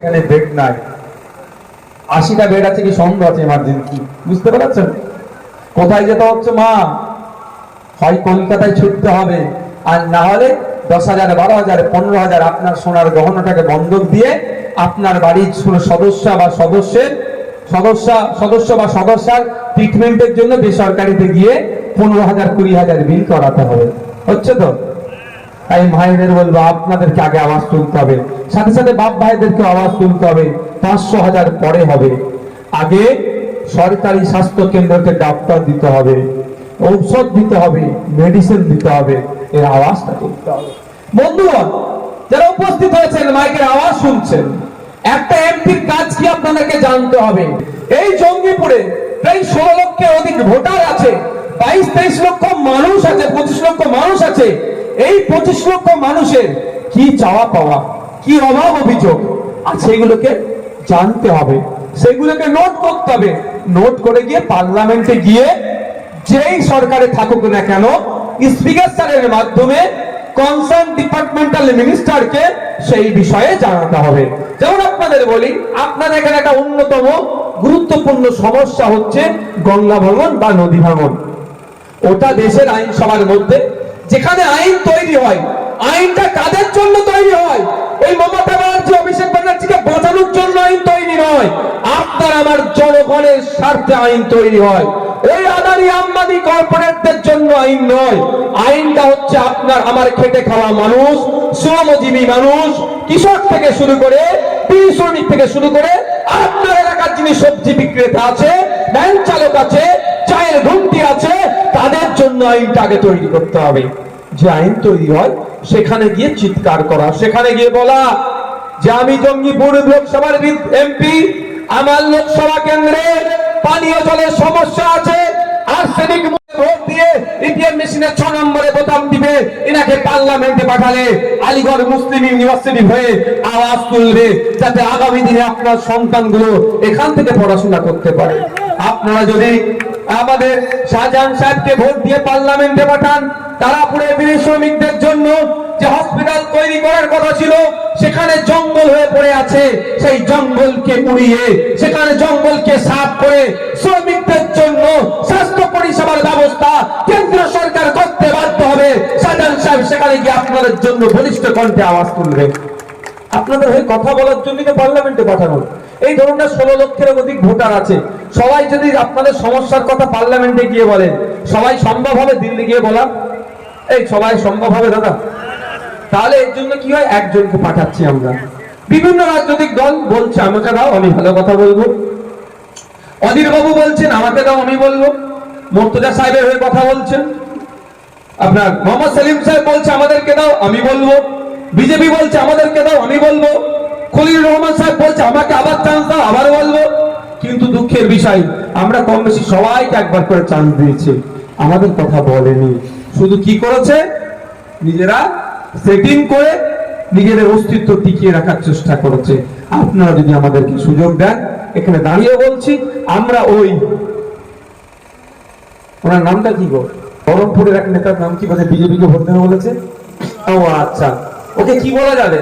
এখানে বেড নাই, 80টা বেড আছে কি সন্দেহ আছে এমার্জেন্সি, বুঝতে পারছেন? কোথায় যেতে হচ্ছে মা? হয় কলকাতায় ছুটতে হবে, আর না হলে 10,000, 12,000, 15,000 আপনার সোনার গহনাটাকে বন্ধক দিয়ে আপনার বাড়ির সদস্য বা সদস্যার ট্রিটমেন্টের জন্য বেসরকারিতে গিয়ে 15,000, 20,000 বিল করাতে হবে। হচ্ছে তো? তাই ভাইদের বলবো, আপনাদেরকে আগে আওয়াজ তুলতে হবে, সাথে সাথে বাপ ভাইদেরকে আওয়াজ তুলতে হবে। 500,000 পরে হবে, আগে সরকারি স্বাস্থ্য কেন্দ্রকে ডাক্তার দিতে হবে, ঔষধ দিতে হবে, মেডিসিন দিতে হবে, এর আওয়াজটা তুলতে হবে। বন্ধুগণ, যারা উপস্থিত হয়েছেন, মাইকের আওয়াজ শুনছেন, একটা এমপির কাজ কি আপনাদেরকে জানতে হবে। এই জঙ্গিপুরে প্রায় 16 লক্ষের অধিক ভোটার আছে, 22-23 লক্ষ মানুষ আছে, 25 লক্ষ মানুষ আছে। এই 25 লক্ষ মানুষের কি চাওয়া পাওয়া, কি অভাব অভিযোগ আছে, এগুলোকে জানতে হবে, সেগুলোকে নোট করতে হবে। নোট করে গিয়ে পার্লামেন্টে গিয়ে যেই সরকারে থাকুক না কেন, স্পিকার স্যারের মাধ্যমে কনসার্ন ডিপার্টমেন্টাল মিনিস্টারকে সেই বিষয়ে জানাতে হবে। যেমন আপনাদের বলি, আপনাদের এখানে একটা অন্যতম গুরুত্বপূর্ণ সমস্যা হচ্ছে গঙ্গা ভাঙন বা নদী ভাঙন। ওটা দেশের আইনসভার মধ্যে যেখানে আইন তৈরি হয়, আইনটা কাদের জন্য তৈরি হয়? ওই মমতা ব্যানার্জি, অভিষেক ব্যানার্জিকে বাঁচানোর জন্য আইন তৈরি নয়, আপনার আমার জনগণের স্বার্থে আইন তৈরি হয়। ওই আদানি আম্বানি কর্পোরেটদের জন্য আইন নয়। আইনটা হচ্ছে আপনার আমার খেটে খাওয়া মানুষ, শ্রমজীবী মানুষ, কৃষক থেকে শুরু করে বিড়ি শ্রমিক থেকে শুরু করে আপনার এলাকার যিনি সবজি বিক্রেতা আছে, ভ্যান চালক আছে, চায়ের ঘুমটি আছে, তাদের জন্য আইনটা আগে তৈরি করতে হবে। যে আইন তৈরি হয় সেখানে গিয়ে চিৎকার করা, সেখানে গিয়ে বলা যে আমি জঙ্গিপুর লোকসভার এমপি, আমার লোকসভা কেন্দ্রে পানীয় জলের সমস্যা আছে, আর্সেনিক ভোট দিয়ে ইটিএম মেশিনের 6 নম্বরে বোতাম দিবে, এনাকে পার্লামেন্টে পাঠালে আলিগড় মুসলিম ইউনিভার্সিটি হয়ে আওয়াজ তুলবে, যাতে আগামী দিনে আপনার সন্তানগুলো এখান থেকে পড়াশোনা করতে পারে। আপনারা যদি আমাদের শাহজাহান সাহেবকে ভোট দিয়ে পার্লামেন্টে পাঠান, তারাপুরে বিড়ি শ্রমিকদের জন্য যে হসপিটাল তৈরি করার কথা ছিল, সেখানে জঙ্গল হয়ে পড়ে আছে, সেই জঙ্গলকে পুড়িয়ে, সেখানে জঙ্গলকে সাফ করে শ্রমিকদের জন্য স্বাস্থ্য পরিষেবার ব্যবস্থা কেন্দ্র সরকার করতে বাধ্য হবে। শাহজাহান সাহেব সেখানে গিয়ে আপনাদের জন্য বলিষ্ঠ কণ্ঠে আওয়াজ তুলবে। আপনাদের হয়ে কথা বলার জন্য তো পার্লামেন্টে পাঠানো। এই ধরনের 16 লক্ষের অধিক ভোটার আছে, সবাই যদি আপনাদের সমস্যার কথা পার্লামেন্টে গিয়ে বলেন, সবাই সম্ভব হবে দিল্লি গিয়ে বলা? এই সবাই সম্ভব হবে দাদা? তাহলে এর জন্য কি হয়, একজনকে পাঠাচ্ছি আমরা। বিভিন্ন রাজনৈতিক দল বলছে আমাকে দাও, আমি ভালো কথা বলবো। অধীর বাবু বলছেন আমাকে দাও, আমি বলবো। মুর্তজা সাহেবের হয়ে কথা বলছেন, আপনার মোহাম্মদ সেলিম সাহেব বলছে আমাদেরকে দাও, আমি বলবো। বিজেপি বলছে আমাদেরকে দাও, আমি বলবো। খলিল রহমান সাহেব বলছে আমাকে আবার চান্স দাও, আবার বলবো। কিন্তু দুঃখের বিষয়, আমরা কম বেশি সবাইকে একবার করে চান্স দিয়েছি, আমাদের কথা বলেনি। শুধু কি করেছে, নিজেরা সেটিং করে নিজেদের অস্তিত্ব টিকিয়ে রাখার চেষ্টা করেছে। আপনারা যদি আমাদেরকে সুযোগ দেন, এখানে দাঁড়িয়ে বলছি, আমরা ওই ওনার নামটা কি গো, বহরমপুরের এক নেতার নাম কি বলে, বিজেপিকে ভোট দেবে বলেছে? ও আচ্ছা, ওকে কি বলা যাবে?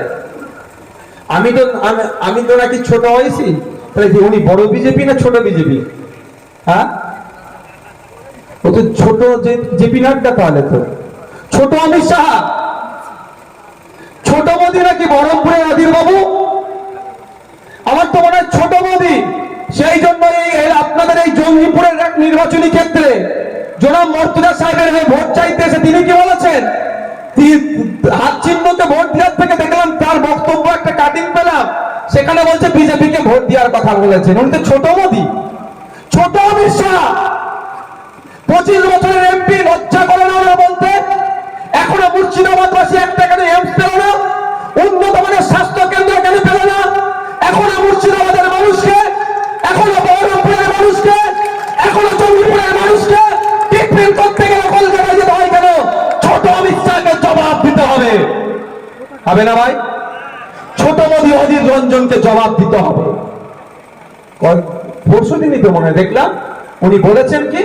আমি তো নাকি ছোট হয়েছি, তাহলে কি উনি বড় বিজেপি না ছোট বিজেপি? হ্যাঁ, ও তো ছোট জেপি নাড্ডা, তাহলে তো ছোট অমিত শাহ, ছোট মোদী নাকি বহরমপুরের অধীর বাবু? আমার তো মনে হয় ছোট মোদী। সেই জন্য আপনাদের এই জঙ্গিপুরের এক নির্বাচনী ক্ষেত্রে জনাব মুর্তজা সাহেবের ভোট চাইতে এসে তিনি কি বলেছেন, হাত চিহ্নতে ভোট দেওয়ার থেকে দেখলাম তার বক্তব্য একটা কাটিং পেলাম, সেখানে বলছে বিজেপিকে ভোট দেওয়ার কথা বলেছেন। উনি তো ছোট মোদী, ছোট অমিত শাহ, 25 বছরের এমপি। লজ্জা করে না ওরা বলতে? এখনো মুর্শিদাবাদবাসী একটা কেন এমস পেল না? উন্নত মানের স্বাস্থ্য কেন্দ্র কেন পেল না? এখনো মুর্শিদাবাদের মানুষকে, এখনো বহরমপুরের মানুষকে, এখনো জঙ্গিপুরের মানুষকে ট্রিটমেন্ট করতে গেলে কলকাতায় যেতে হয় কেন? ছোট অমিত শাহকে জবাব দিতে হবে, হবে না ভাই? ছোট মোদী অধীর রঞ্জনকে জবাব দিতে হবে। পরশু দিনই তো মনে হয় দেখলাম উনি বলেছেন কি,